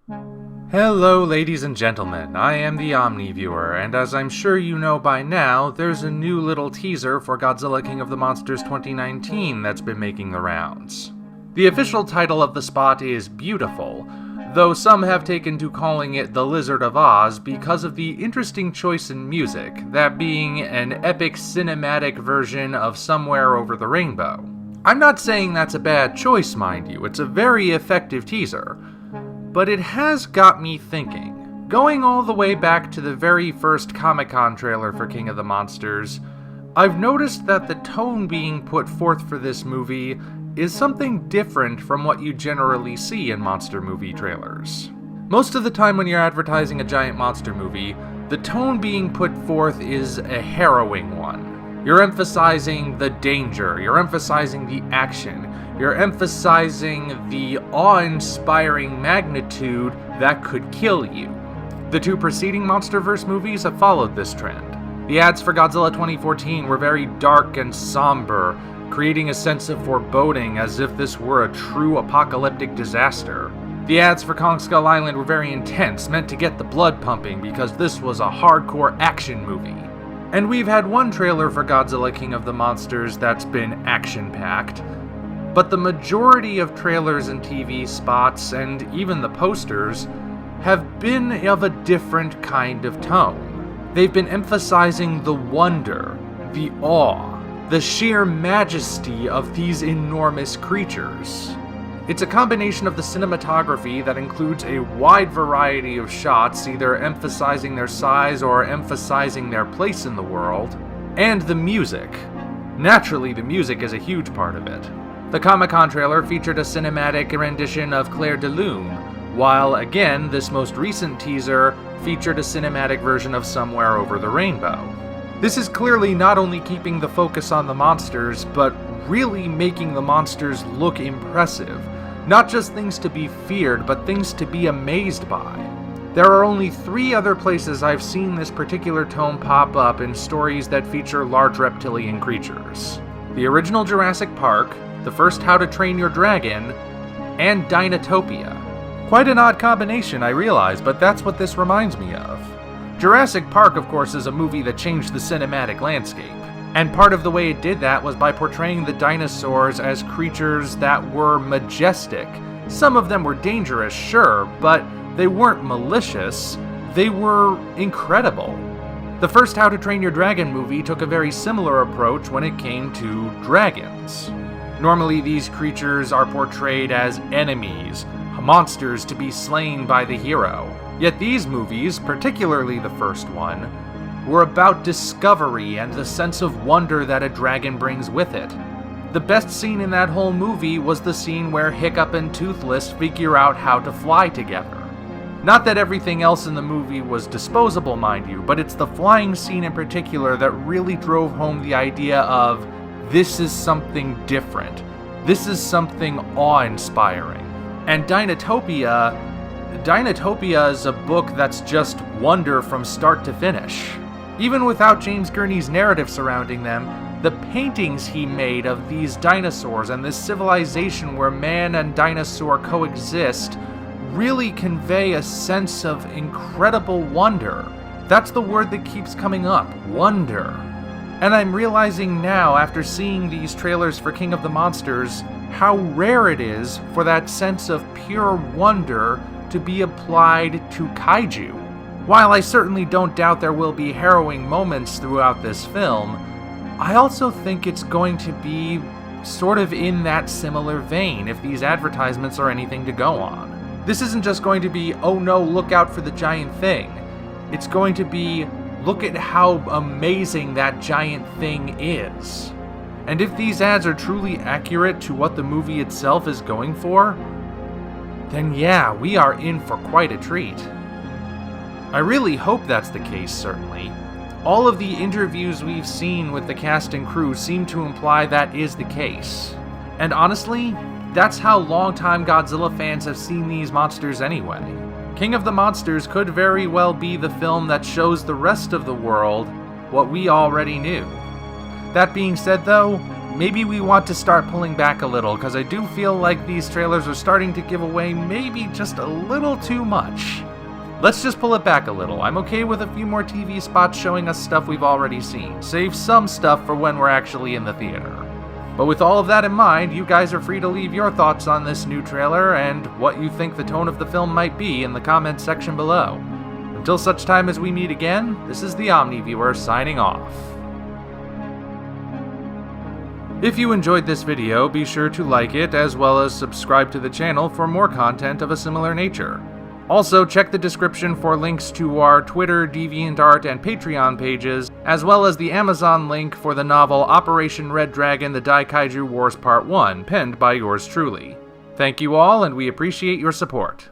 Hello ladies and gentlemen, I am the Omniviewer, and as I'm sure you know by now, there's a new little teaser for Godzilla King of the Monsters 2019 that's been making the rounds. The official title of the spot is Beautiful, though some have taken to calling it The Lizard of Oz because of the interesting choice in music, that being an epic cinematic version of Somewhere Over the Rainbow. I'm not saying that's a bad choice, mind you, it's a very effective teaser. But it has got me thinking. Going all the way back to the very first Comic-Con trailer for King of the Monsters, I've noticed that the tone being put forth for this movie is something different from what you generally see in monster movie trailers. Most of the time when you're advertising a giant monster movie, the tone being put forth is a harrowing one. You're emphasizing the danger, you're emphasizing the action, you're emphasizing the awe-inspiring magnitude that could kill you. The two preceding MonsterVerse movies have followed this trend. The ads for Godzilla 2014 were very dark and somber, creating a sense of foreboding as if this were a true apocalyptic disaster. The ads for Kong Skull Island were very intense, meant to get the blood pumping because this was a hardcore action movie. And we've had one trailer for Godzilla King of the Monsters that's been action-packed, but the majority of trailers and TV spots, and even the posters, have been of a different kind of tone. They've been emphasizing the wonder, the awe, the sheer majesty of these enormous creatures. It's a combination of the cinematography that includes a wide variety of shots, either emphasizing their size or emphasizing their place in the world, and the music. Naturally, the music is a huge part of it. The Comic-Con trailer featured a cinematic rendition of Clair de Lune, while again, this most recent teaser featured a cinematic version of Somewhere Over the Rainbow. This is clearly not only keeping the focus on the monsters, but really making the monsters look impressive. Not just things to be feared, but things to be amazed by. There are only 3 other places I've seen this particular tone pop up in stories that feature large reptilian creatures. The original Jurassic Park, the first How to Train Your Dragon, and Dinotopia. Quite an odd combination, I realize, but that's what this reminds me of. Jurassic Park, of course, is a movie that changed the cinematic landscape, and part of the way it did that was by portraying the dinosaurs as creatures that were majestic. Some of them were dangerous, sure, but they weren't malicious, they were incredible. The first How to Train Your Dragon movie took a very similar approach when it came to dragons. Normally, these creatures are portrayed as enemies, monsters to be slain by the hero. Yet these movies, particularly the first one, were about discovery and the sense of wonder that a dragon brings with it. The best scene in that whole movie was the scene where Hiccup and Toothless figure out how to fly together. Not that everything else in the movie was disposable, mind you, but it's the flying scene in particular that really drove home the idea of this is something different. This is something awe-inspiring. And Dinotopia is a book that's just wonder from start to finish. Even without James Gurney's narrative surrounding them, the paintings he made of these dinosaurs and this civilization where man and dinosaur coexist really convey a sense of incredible wonder. That's the word that keeps coming up, wonder. And I'm realizing now, after seeing these trailers for King of the Monsters, how rare it is for that sense of pure wonder to be applied to kaiju. While I certainly don't doubt there will be harrowing moments throughout this film, I also think it's going to be sort of in that similar vein if these advertisements are anything to go on. This isn't just going to be, oh no, look out for the giant thing. It's going to be, look at how amazing that giant thing is. And if these ads are truly accurate to what the movie itself is going for, then yeah, we are in for quite a treat. I really hope that's the case, certainly. All of the interviews we've seen with the cast and crew seem to imply that is the case. And honestly, that's how longtime Godzilla fans have seen these monsters anyway. King of the Monsters could very well be the film that shows the rest of the world what we already knew. That being said though, maybe we want to start pulling back a little, because I do feel like these trailers are starting to give away maybe just a little too much. Let's just pull it back a little. I'm okay with a few more TV spots showing us stuff we've already seen. Save some stuff for when we're actually in the theater. But with all of that in mind, you guys are free to leave your thoughts on this new trailer and what you think the tone of the film might be in the comments section below. Until such time as we meet again, this is the OmniViewer signing off. If you enjoyed this video, be sure to like it as well as subscribe to the channel for more content of a similar nature. Also, check the description for links to our Twitter, DeviantArt, and Patreon pages, as well as the Amazon link for the novel Operation Red Dragon: The Daikaiju Wars Part 1, penned by yours truly. Thank you all, and we appreciate your support.